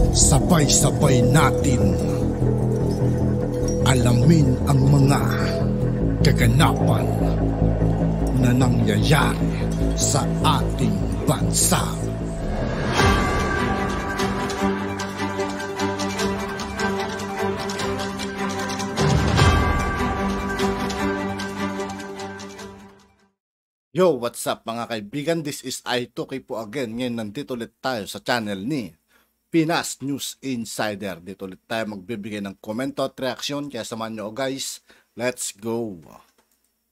Sabay-sabay natin alamin ang mga kaganapan na nangyayari sa ating bansa. Yo, what's up mga kaibigan? This is I2K po again. Ngayon nandito ulit tayo sa channel ni Pinas News Insider. Dito ulit tayo magbibigay ng komento at reaksyon. Kaya samahan nyo guys, let's go!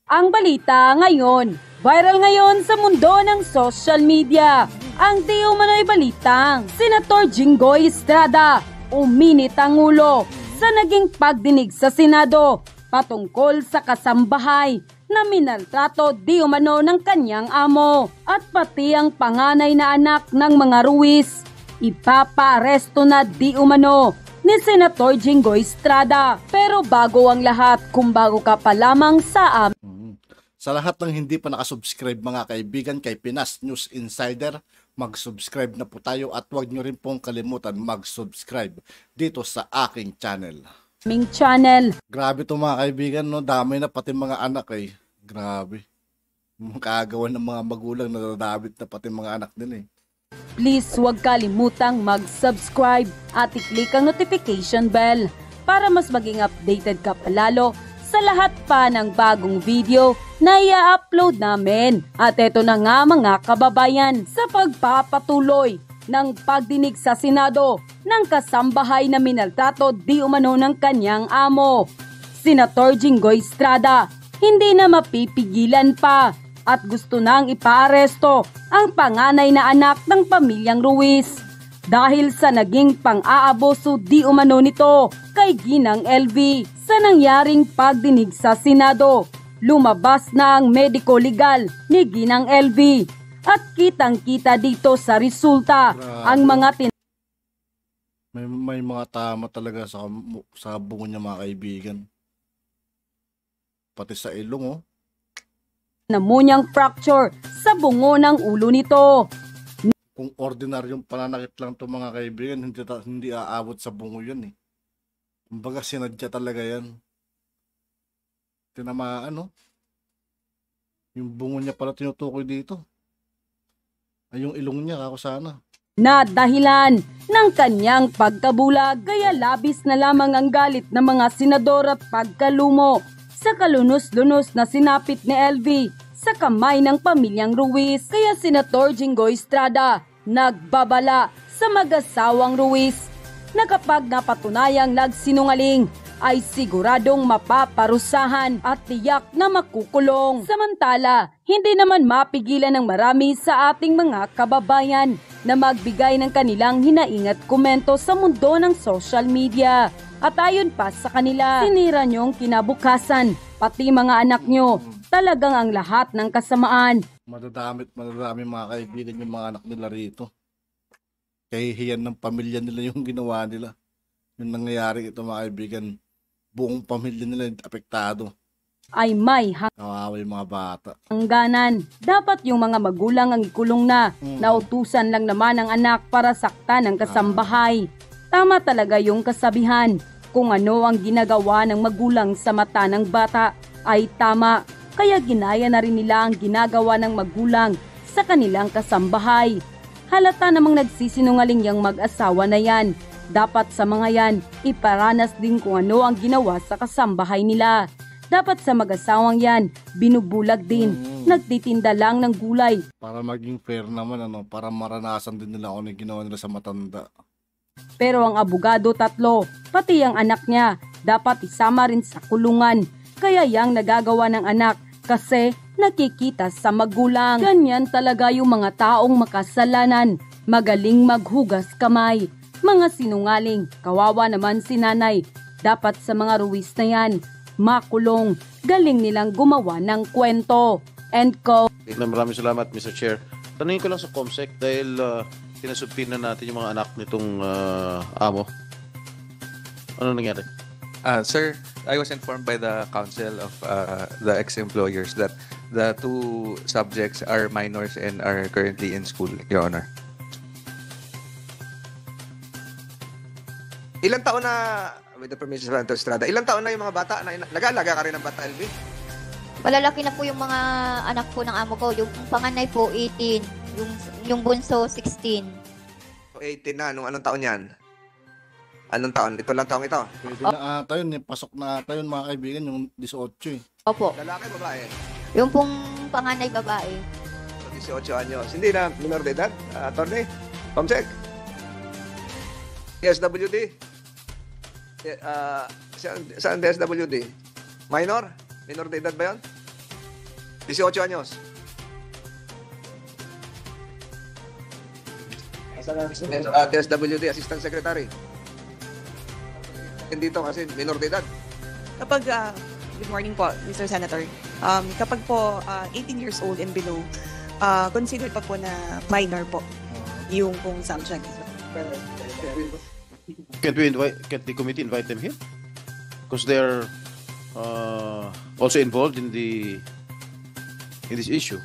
Ang balita ngayon, viral ngayon sa mundo ng social media. Ang di umano'y balitang Senator Jinggoy Estrada uminit ang ulo sa naging pagdinig sa Senado patungkol sa kasambahay na minaltrato di umano ng kanyang amo at pati ang panganay na anak ng mga Ruiz. Ipapa-aresto na di umano ni Senator Jinggoy Estrada. Pero bago ang lahat, kung bago ka pa lamang sa amin. Sa lahat ng hindi pa nakasubscribe mga kaibigan kay Pinas News Insider, mag-subscribe na po tayo at huwag nyo rin pong kalimutan mag-subscribe dito sa aking channel. Grabe to mga kaibigan, no? Dami na pati mga anak eh. Grabe. Makagawa ng mga magulang na nadadabit na pati mga anak din eh. Please huwag kalimutang mag-subscribe at i-click ang notification bell para mas maging updated ka palalo sa lahat pa ng bagong video na i-upload namin. At eto na nga mga kababayan, sa pagpapatuloy ng pagdinig sa Senado ng kasambahay na minaltrato di umano ng kanyang amo, Senator Jinggoy Estrada hindi na mapipigilan pa at gusto nang ipaaresto ang panganay na anak ng pamilyang Ruiz dahil sa naging pang-aaboso di umano nito kay Ginang LV. Sa nangyaring pagdinig sa Senado, lumabas na ang medico legal ni Ginang LV at kitang-kita dito sa resulta ang mga may mga tama talaga sa bungo niya mga kaibigan. Pati sa ilong oh. Namunyang fracture sa bungo ng ulo nito. Kung ordinaryong pananakit lang to mga kaibigan, hindi aabot sa bungo yun eh. Kumbaga sinadya talaga yan. Tinamaan no? Yung bungo niya pala tinutukoy dito. Ay yung ilong niya kako sana. Na dahilan ng kanyang pagkabulag, kaya labis na lamang ang galit ng mga senador at pagkalumo sa kalunos-lunos na sinapit ni LV sa kamay ng pamilyang Ruiz. Kaya Senator Jinggoy Estrada nagbabala sa mag-asawang Ruiz na kapag napatunayang nagsinungaling ay siguradong mapaparusahan at tiyak na makukulong. Samantala, hindi naman mapigilan ng marami sa ating mga kababayan na magbigay ng kanilang hinaing at komento sa mundo ng social media. At ayon pa sa kanila, sinira niyong kinabukasan, pati mga anak niyo, talagang ang lahat ng kasamaan. Madadami mga kaibigan yung mga anak nila rito. Kahihiyan ng pamilya nila yung ginawa nila. Yung nangyayari ito mga kaibigan, buong pamilya nila apektado. Ay may kawawa yung mga bata. Hangganan, dapat yung mga magulang ang ikulong na. Nautusan lang naman ang anak para saktan ang kasambahay. Tama talaga yung kasabihan, kung ano ang ginagawa ng magulang sa mata ng bata ay tama. Kaya ginaya na rin nila ang ginagawa ng magulang sa kanilang kasambahay. Halata namang nagsisinungaling yung mag-asawa na yan. Dapat sa mga yan, iparanas din kung ano ang ginawa sa kasambahay nila. Dapat sa mag-asawang yan, binubulag din, nagtitinda lang ng gulay. Para maging fair naman, para maranasan din nila kung ano ginawa nila sa matanda. Pero ang abogado 3, pati ang anak niya, dapat isama rin sa kulungan. Kaya yang nagagawa ng anak kasi nakikita sa magulang. Ganyan talaga yung mga taong makasalanan, magaling maghugas kamay. Mga sinungaling, kawawa naman si nanay. Dapat sa mga Ruiz na yan, makulong. Galing nilang gumawa ng kwento. End ko. Maraming salamat Mr. Chair. Tanungin ko lang sa COMSEC dahil sinasubpina natin yung mga anak nitong amo. Ano nangyari? Sir, I was informed by the council of the ex-employers that the 2 subjects are minors and are currently in school, Your Honor. Ilang taon na, with the permission of Senator Estrada, ilang taon na yung mga bata na nag-aalaga ka rin ng bata, LB? Malalaki na po yung mga anak po ng amo ko. Yung panganay po, 18. Yung bunso, 16. So, 18 na, anong taon yan? Anong taon? Ito lang taong ito. Pwede na ata yun, pasok na ata yun mga kaibigan, yung 18 eh. Opo. Lalaki, babae? Yung pong panganay babae. So, 18 anyos. Hindi na minor de edad, attorney? Comsec? DSWD? Saan DSWD? Minor? Minor de edad ba yun? 18 anyos. DSWD, Assistant Secretary. Dito kasi minor de edad. Kapag, good morning po, Mr. Senator. Kapag po 18 years old and below, consider pa po na minor po yung pong subject. Can't the committee invite them here? Because they're also involved in this issue.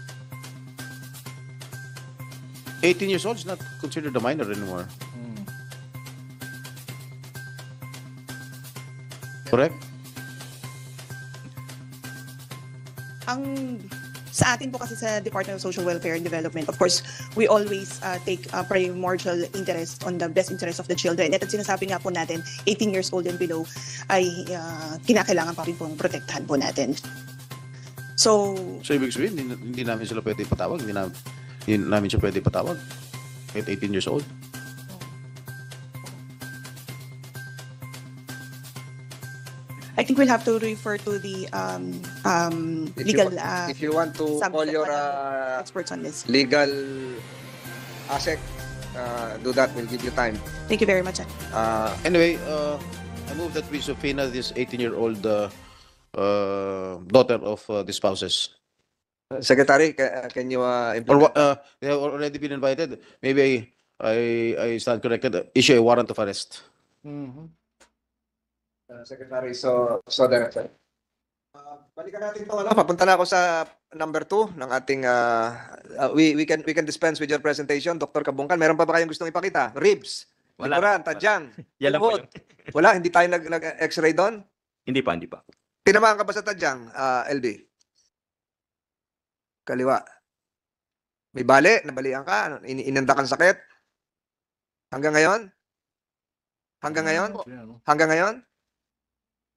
18 years old is not considered a minor anymore. Correct? Ang sa atin po kasi sa Department of Social Welfare and Development, of course, we always take primordial interest on the best interest of the children. At sinasabi nga po natin, 18 years old and below ay kinakailangan pa rin pong protektahan po natin. So ibig sabihin, hindi namin sila pwede patawag. Hindi namin siya pwede patawag. Kahit 18 years old. I think we'll have to refer to the legal If you want to call your experts on this. legal ASEC, do that. We'll give you time. Thank you very much. Anyway, I move that we subpoena this 18-year-old daughter of the spouses. Secretary, can you Or implement? they have already been invited. Maybe I stand corrected. Issue a warrant of arrest. Secretary, so director. Balikan natin ito. Papunta na ako sa number 2 ng ating we can dispense with your presentation. Dr. Kabungkan, meron pa ba kayong gustong ipakita? Ribs, Wala. likuran, tadyang. Yan lang po tuhod. yun. Wala, hindi tayo nag-x-ray doon. Hindi pa. Tinamaan ka ba sa tadyang, LB? Kaliwa. May bali, nabalian ka, inanda kang sakit. Hanggang ngayon? Hanggang ngayon? Hanggang ngayon?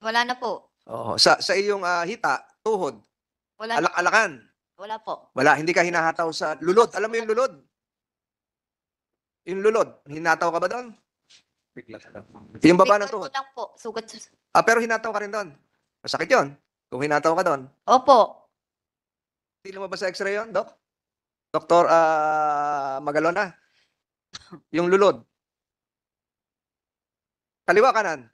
Wala na po. Oo. Sa iyong hita, tuhod, Wala na. alakan. Wala po. Wala, hindi ka hinahataw sa lulod. Alam mo yung lulod? Yung lulod, hinataw ka ba doon? Yung baba ng Bigyan ko tuhod. lang po. Sugat. Pero hinataw ka rin doon. Masakit yun. Kung hinataw ka doon. Opo. Hindi lumabas sa x-ray yun, Doc? Doktor Magalona? Yung lulod. Kaliwa kanan.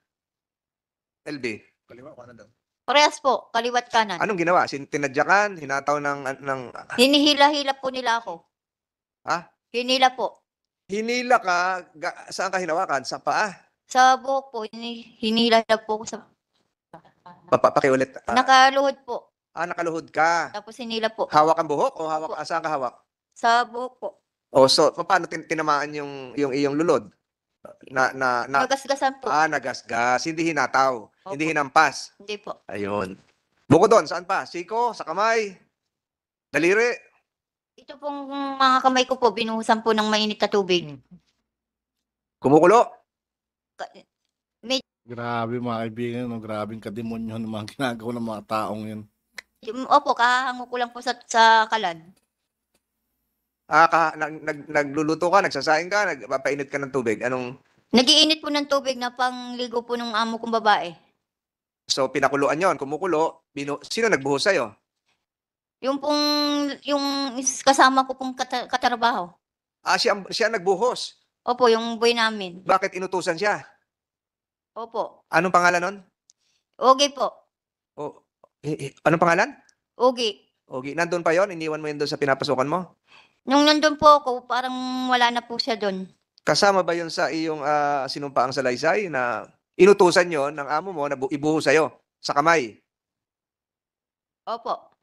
LB. Kaliwa kanan daw. Parehas po. Kaliwat kanan. Anong ginawa? Tinadyakan? Hinataw ng Hinihila-hila po nila ako. Ha? Hinila po. Hinila ka, saan ka hinawakan? Sa paa? Sa buhok po. Hinila po ko sa... Pakiulit. Nakaluhod po. Nakaluhod ka. Tapos hinila po. Hawak ang buhok o hawak saan ka hawak? Sa buhok po. So paano tinamaan yung iyong lulod? Nagasgasan po. Nagasgas, hindi hinataw, Opo. hindi hinampas. Hindi po. Ayun. Bukod doon, saan pa? Siko, sa kamay, daliri. Ito pong mga kamay ko po, binuhusan po ng mainit na tubig. Kumukulo. Grabe mga kaibigan, no? Grabing kademonyo ng mga ginagawa ng mga taong yun. Opo, kahango ko lang po sa kalan. Nagluluto ka, nagsasaing ka, nagpapainit ka ng tubig. Anong? Nagiinit po ng tubig na pangligo po ng amo kong babae. So pinakuluan yon, kumukulo. Sino nagbuhos sa'yo? Yung kasama ko pong katrabaho. Siya nagbuhos. Opo, yung boy namin. Bakit inutusan siya? Opo. Anong pangalan nun? Ogi po. Anong pangalan? Ogi. Ogi. Nandun pa yon? Iniwan mo yun doon sa pinapasukan mo? Nung nandun po ako, parang wala na po siya doon. Kasama ba yun sa iyong sinumpaang salaysay na inutusan yon ng amo mo na ibuhos sa'yo sa kamay? Opo.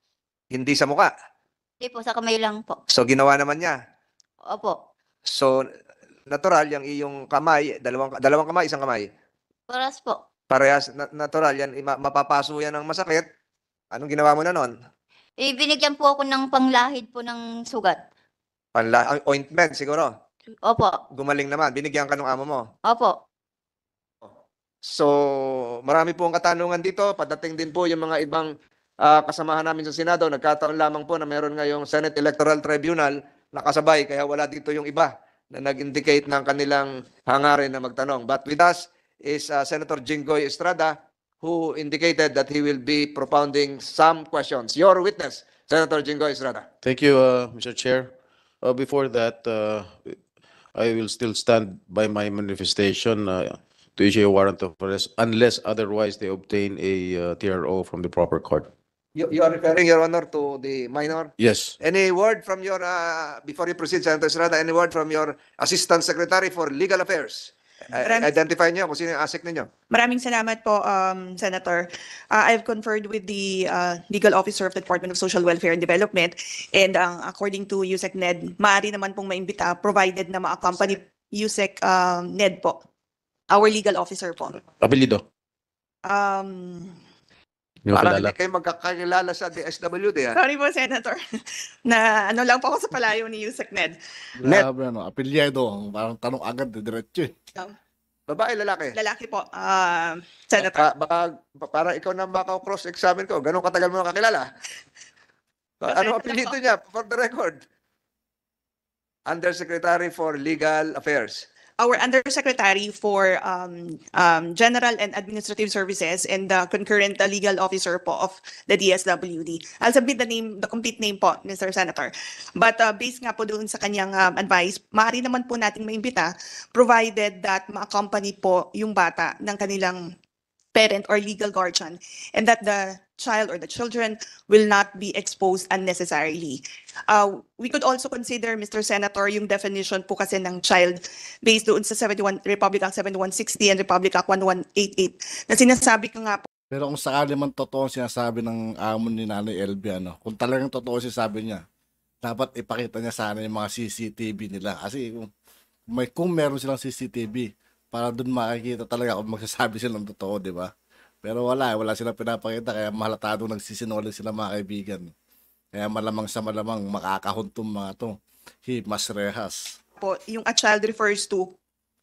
Hindi sa muka? Hindi po, sa kamay lang po. So ginawa naman niya? Opo. So natural yung iyong kamay, dalawang kamay, isang kamay. Paras po. Parehas, natural yan. Mapapaso yan ng masakit. Anong ginawa mo na nun? Binigyan po ako ng panglahid po ng sugat. Ointment siguro. Opo. Gumaling naman. Binigyan ka ng amo mo. Opo. So, marami po ang katanungan dito. Padating din po yung mga ibang kasamahan namin sa Senado. Nagkataon lamang po na meron ngayong Senate Electoral Tribunal nakasabay, kaya wala dito yung iba na nag-indicate ng kanilang hangarin na magtanong. But with us is Senator Jinggoy Estrada, who indicated that he will be propounding some questions. Your witness, Senator Jinggoy Estrada. Thank you, Mr. Chair. Before that, I will still stand by my manifestation to issue a warrant of arrest unless otherwise they obtain a TRO from the proper court. You are referring, Your Honor, to the minor? Yes. Any word from your, before you proceed, Senator Estrada, any word from your Assistant Secretary for Legal Affairs? Identify niyo kung sino yung ASIC ninyo. Maraming salamat po, Senator. I've conferred with the legal officer of the Department of Social Welfare and Development, and according to USEC NED, maaari naman pong maimbita provided na ma-accompany USEC NED po, our legal officer po. Apelido. Parang hindi kayo magkakilala sa DSWD. Sorry po, Senator. Na ano lang po ako sa palayo ni USEC NED. Grabe, ano, apelyido. Parang tanong agad, diretso eh. Babae, lalaki? Lalaki po, Senator. Para ikaw na baka cross-examine ko, ganun katagal mo nakakilala? Ano apelyido niya, for the record? Undersecretary for Legal Affairs. Our Undersecretary for General and Administrative Services and the concurrent legal officer po of the DSWD. I'll submit the complete name po, Mr. Senator. But based nga po doon sa kanyang advice, maaari naman po nating maimbita provided that ma-accompany po yung bata ng kanilang parent or legal guardian and that the child or the children will not be exposed unnecessarily. We could also consider, Mr. Senator, yung definition po kasi ng child based doon sa Republic Act 7160 and Republic Act 1188 na sinasabi ko nga po. Pero kung sakali man totoo sinasabi ng amo ni Nanay LB, ano, kung talagang totoo sinasabi niya, dapat ipakita niya sana yung mga CCTV nila. Kasi kung meron silang CCTV, para doon makikita talaga kung magsasabi silang totoo, di ba? Pero wala silang pinapakita, kaya mahalatado nagsisinungaling sila mga kaibigan. Kaya malamang sa malamang makakahuntom mga to. Himas rehas. Po, yung a child refers to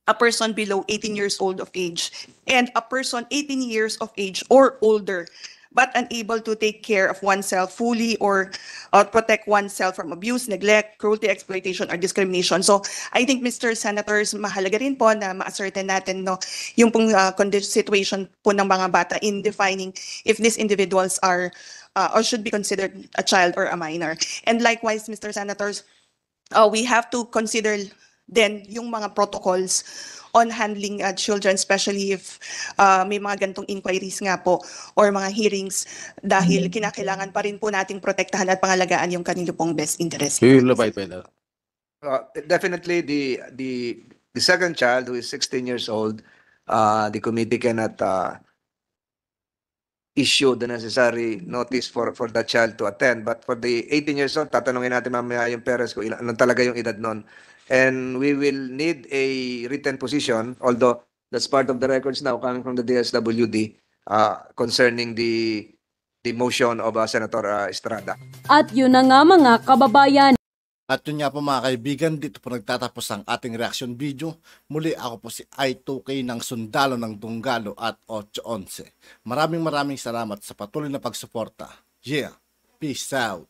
a person below 18 years old of age and a person 18 years of age or older but unable to take care of oneself fully or protect oneself from abuse, neglect, cruelty, exploitation, or discrimination. So I think, Mr. Senators, mahalaga rin po na ma-ascertain natin yung pong situation po ng mga bata in defining if these individuals are or should be considered a child or a minor. And likewise, Mr. Senators, we have to consider then yung mga protocols on handling children, especially if may mga gantong inquiries nga po or mga hearings dahil kinakailangan pa rin po nating protektahan at pangalagaan yung kanila pong best interest. We will abide by that. Definitely the second child who is 16 years old, the committee cannot issue the necessary notice for that child to attend. But for the 18 years old, tatanungin natin mamaya yung parents kung ilan talaga yung edad nun. And we will need a written position, although that's part of the records now coming from the DSWD concerning the motion of Senator Estrada. At yun na nga mga kababayan. At yun nga po mga kaibigan, dito po nagtatapos ang ating reaction video. Muli ako po si I2K ng Sundalo ng Dunggalo at 811. Maraming salamat sa patuloy na pagsuporta. Yeah, peace out.